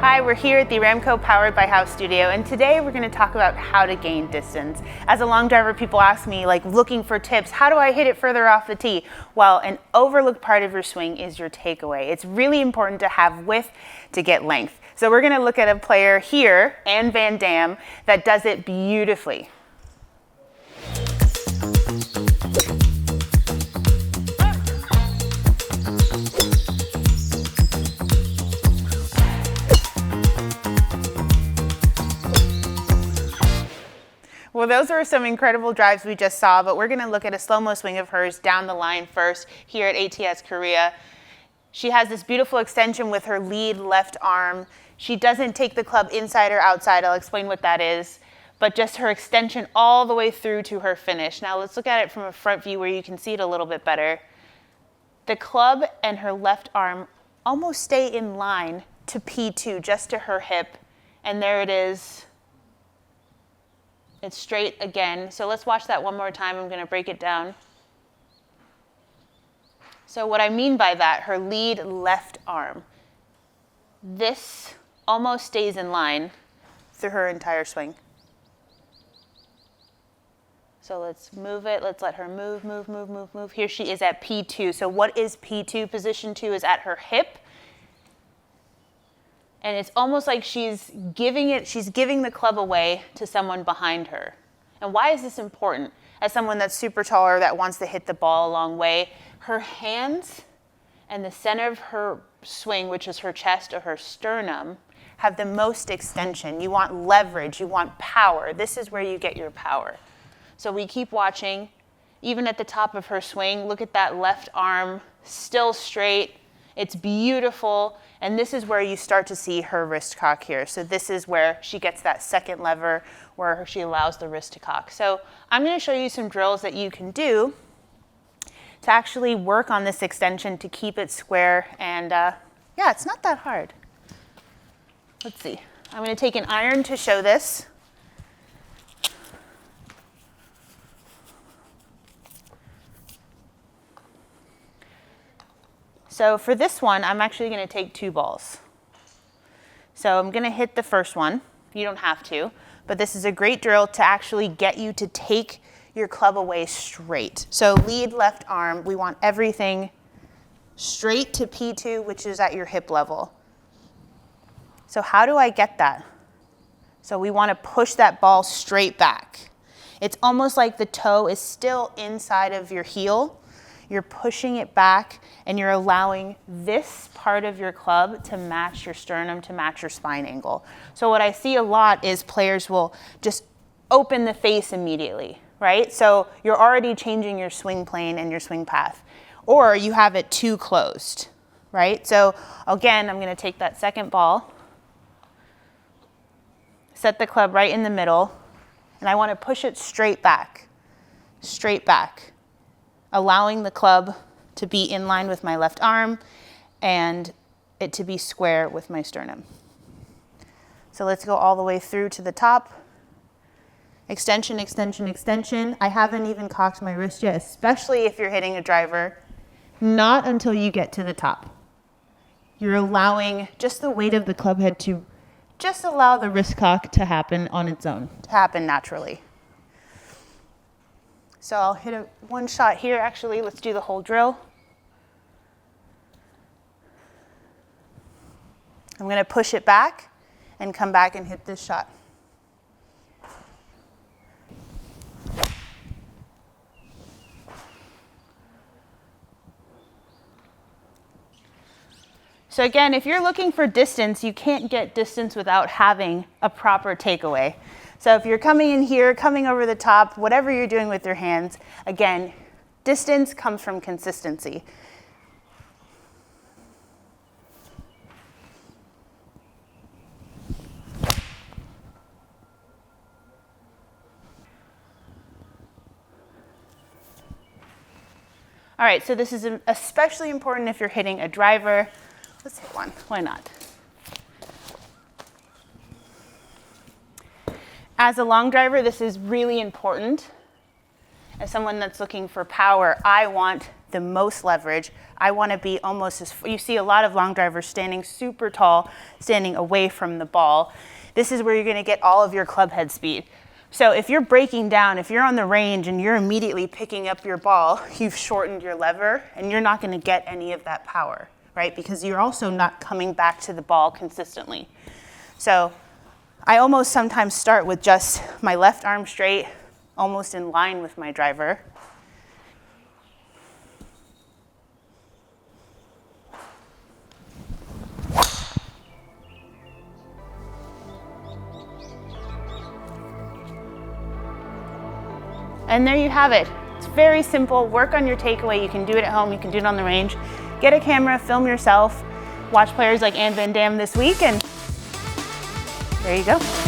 Hi, we're here at the Aramco Powered by House studio, and today we're going to talk about how to gain distance. As a long driver, people ask me, looking for tips, how do I hit it further off the tee? Well, an overlooked part of your swing is your takeaway. It's really important to have width to get length. So we're going to look at a player here, Anne Van Dam, that does it beautifully. Well, those are some incredible drives we just saw, but we're going to look at a slow-mo swing of hers down the line first here at ATS Korea. She has this beautiful extension with her lead left arm. She doesn't take the club inside or outside. I'll explain what that is, but just her extension all the way through to her finish. Now let's look at it from a front view where you can see it a little bit better. The club and her left arm almost stay in line to P2, just to her hip, and there it is. It's straight again. So let's watch that one more time. I'm going to break it down. So what I mean by that, her lead left arm. This almost stays in line through her entire swing. So let's move it. Let's let her move, move, move, move, move. Here she is at P2. So what is P2? Position 2 is at her hip. And it's almost like she's giving the club away to someone behind her. And why is this important? As someone that's super tall or that wants to hit the ball a long way, her hands and the center of her swing, which is her chest or her sternum, have the most extension. You want leverage, you want power. This is where you get your power. So we keep watching. Even at the top of her swing, look at that left arm, still straight. It's beautiful, and this is where you start to see her wrist cock here. So this is where she gets that second lever where she allows the wrist to cock. So I'm going to show you some drills that you can do to actually work on this extension to keep it square, and yeah, it's not that hard. Let's see. I'm going to take an iron to show this. So for this one, I'm actually going to take 2 balls. So I'm going to hit the first one. You don't have to, but this is a great drill to actually get you to take your club away straight. So lead left arm, we want everything straight to P2, which is at your hip level. So how do I get that? So we want to push that ball straight back. It's almost like the toe is still inside of your heel. You're pushing it back, and you're allowing this part of your club to match your sternum, to match your spine angle. So what I see a lot is players will just open the face immediately, right? So you're already changing your swing plane and your swing path, or you have it too closed, right? So again, I'm going to take that second ball, set the club right in the middle, and I want to push it straight back, allowing the club to be in line with my left arm and it to be square with my sternum. So let's go all the way through to the top. Extension, extension, extension. I haven't even cocked my wrist yet, especially if you're hitting a driver. Not until you get to the top. You're allowing just the weight of the club head to just allow the wrist cock to happen on its own, to happen naturally. So I'll hit one shot here. Actually, let's do the whole drill. I'm going to push it back and come back and hit this shot. So again, if you're looking for distance, you can't get distance without having a proper takeaway. So if you're coming in here, coming over the top, whatever you're doing with your hands, again, distance comes from consistency. All right, so this is especially important if you're hitting a driver. Let's hit one, why not? As a long driver, this is really important. As someone that's looking for power, I want the the most leverage. I want to be almost as, you see a lot of long drivers standing super tall, standing away from the ball. This is where you're going to get all of your club head speed. So if you're breaking down, if you're on the range and you're immediately picking up your ball, you've shortened your lever and you're not going to get any of that power, right? Because you're also not coming back to the ball consistently. So I almost sometimes start with just my left arm straight, almost in line with my driver. And there you have it. It's very simple. Work on your takeaway. You can do it at home. You can do it on the range. Get a camera, film yourself, watch players like Anne Van Dam this week, and there you go.